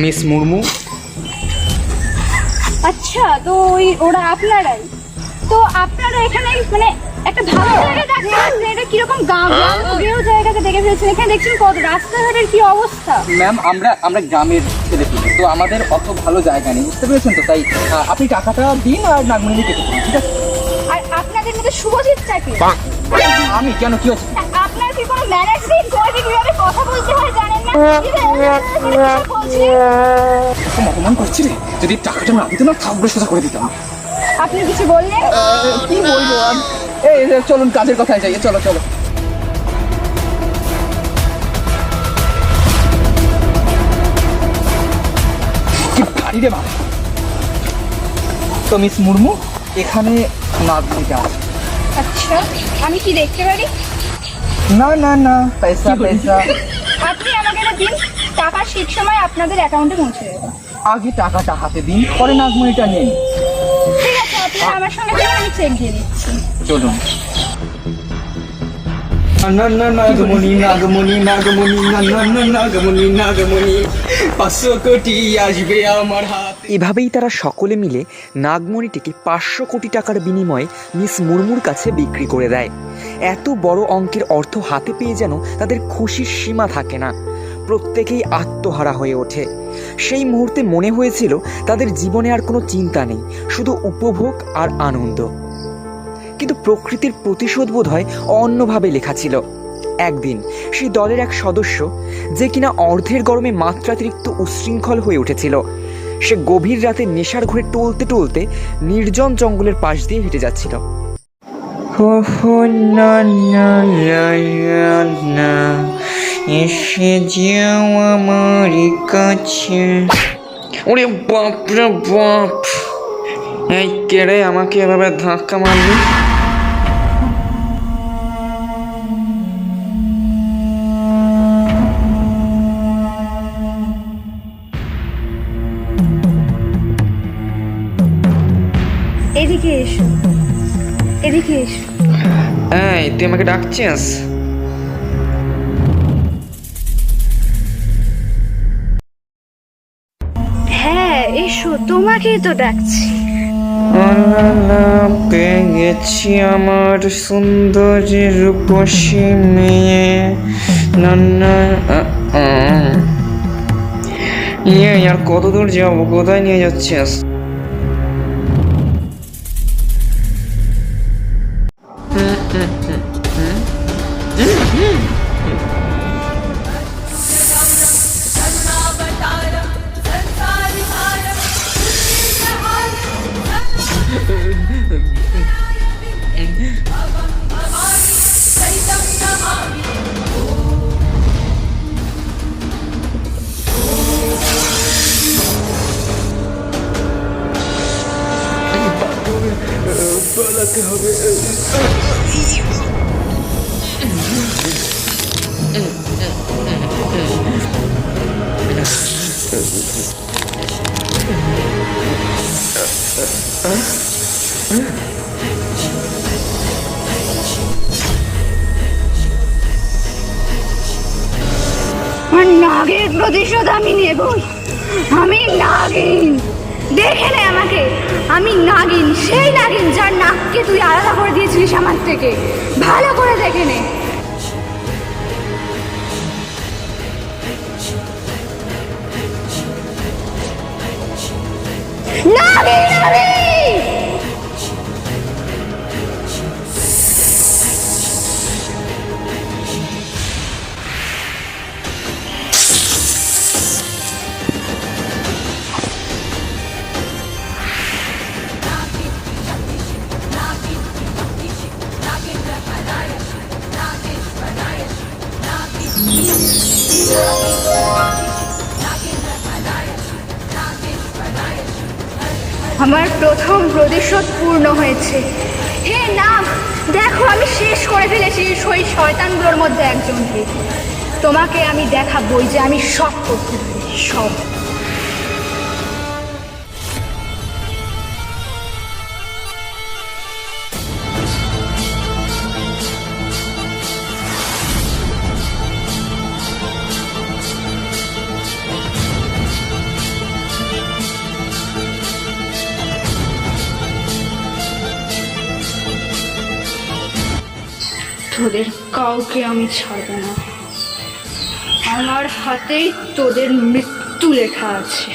Miss Murmu. আচ্ছা, তো ওরা আপনারাই? তো আপনারা এখানে মানে একটা ভালো জায়গা দেখছেন, এটা কিরকম গ্রামেও জায়গাকে দেখে ফেলছেন। এখানে দেখছেন কত রাস্তাঘাটের কি অবস্থা। ম্যাম, আমরা গ্রামের ছেলে পেলে, তো আমাদের অত ভালো জায়গা নেই, বুঝতে পেরেছেন তো। তাই আপনি টাকাটা দিন আর নাগমণি কেটে দিন, ঠিক আছে? আর আপনাদের মধ্যে শুভজিৎ চাকরি, আমি কেন, কি হচ্ছে? আপনার কি কোনো ম্যানার্স নেই? কোয়ালিটি কিভাবে কথা বলতে হয় জানেন না? এরকম অপমান করছি রে, যদি টাকাটা না দিত না থাকবে সোজা করে দিতাম। আপনি কিছু বললেন? কি বলবো আর, এই চলুন কাজের কথায় যাই, চলো চলো। কি গাড়ি রে বাবা। তো মিস মুর্মু, এখানে নাগমণিটা আছে। আচ্ছা, আমি কি দেখতে পারি? না না না, পয়সা পয়সা। আপনি আমাকে এটা দিন, টাকা ঠিক সময় আপনাদের অ্যাকাউন্টে পৌঁছে যাবে। আগে টাকাটা হাতে দিন, পরে নাগমণিটা নিন। ঠিক আছে, আপনারা আমার সঙ্গে চলুন, আমি চেক দিয়ে দিচ্ছি। চলুন। নাগমণি নাগমণি নাগমণি নাগমণি নাগমণি 500 কোটি আসবে আমার হাতে। এভাবেই তারা সকলে মিলে নাগমণিটিকে 500 কোটি টাকার বিনিময়ে মিস মুর্মুর কাছে বিক্রি করে দেয়। এত বড় অঙ্কের অর্থ হাতে পেয়ে যেন তাদের খুশির সীমা থাকে না। প্রত্যেকেই আত্মহারা হয়ে ওঠে। সেই মুহূর্তে মনে হয়েছিল তাদের জীবনে আর কোনো চিন্তা নেই, শুধু উপভোগ আর আনন্দ। কিন্তু প্রকৃতির প্রতিশোধ বোধ হয় অন্যভাবে লেখা ছিল। একদিন সেই দলের এক সদস্য, যে কিনা অর্ধের গরমে মাত্রাতিরিক্ত উচ্ছৃঙ্খল হয়ে উঠেছিল, সে গভীর রাতে নেশার ঘরে টলতে টলতে নির্জন জঙ্গলের পাশ দিয়ে হেঁটে যাচ্ছিল। এসে যাও আমার কাছে। ওরে বাপ রে বাপ, এই কেড়ে আমাকে এভাবে ধাক্কা মারলি? এদিকে এসো, এদিকে এসো। এই তুই আমাকে ডাকছিস? হ্যাঁ এসো, তোমাকেই তো ডাকছি। পেয়ে গেছি আমার সুন্দরী রূপসী মেয়ে। আর কত দূর যাবো? কোথায় নিয়ে যাচ্ছিস? পালাতে হবে। নাগের প্রতিশোধ আমি নেবই। আমি নাগিন, দেখে নে আমাকে। আমি নাগিন, সেই নাগিন যার নাককে তুই আলাদা করে দিয়েছিলিস আমার থেকে। ভালো করে দেখে নে। নাগিন আমি। আমার প্রথম প্রতিশোধ পূর্ণ হয়েছে। হে নাগ, দেখো আমি শেষ করে ফেলেছি সেই শয়তানগুলোর মধ্যে একজনকে। তোমাকে আমি দেখাবই যে আমি সব করতে পারি, সব। তোদের কাউকে আমি ছাড়ব না। আমার হাতেই তোদের মৃত্যু লেখা আছে।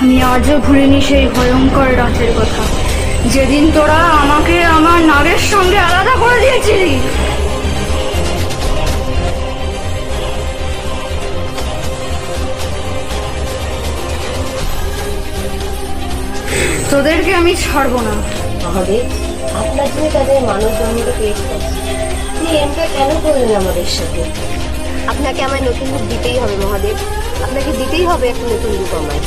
আমি আজও ভুলিনি সেই ভয়ঙ্কর রাতের কথা, যেদিন তোরা আমাকে আমার নাগের সঙ্গে আলাদা করে দিয়েছিলি। তোদেরকে আমি ছাড়বো না। মহাদেব, আপনার জন্য তাদের মানব জন্মকে পেয়েছে, আপনি এমনটা কেন করলেন আমাদের সাথে? আপনাকে আমায় নতুন রূপ দিতেই হবে মহাদেব, আপনাকে দিতেই হবে একটা নতুন রূপ আমায়।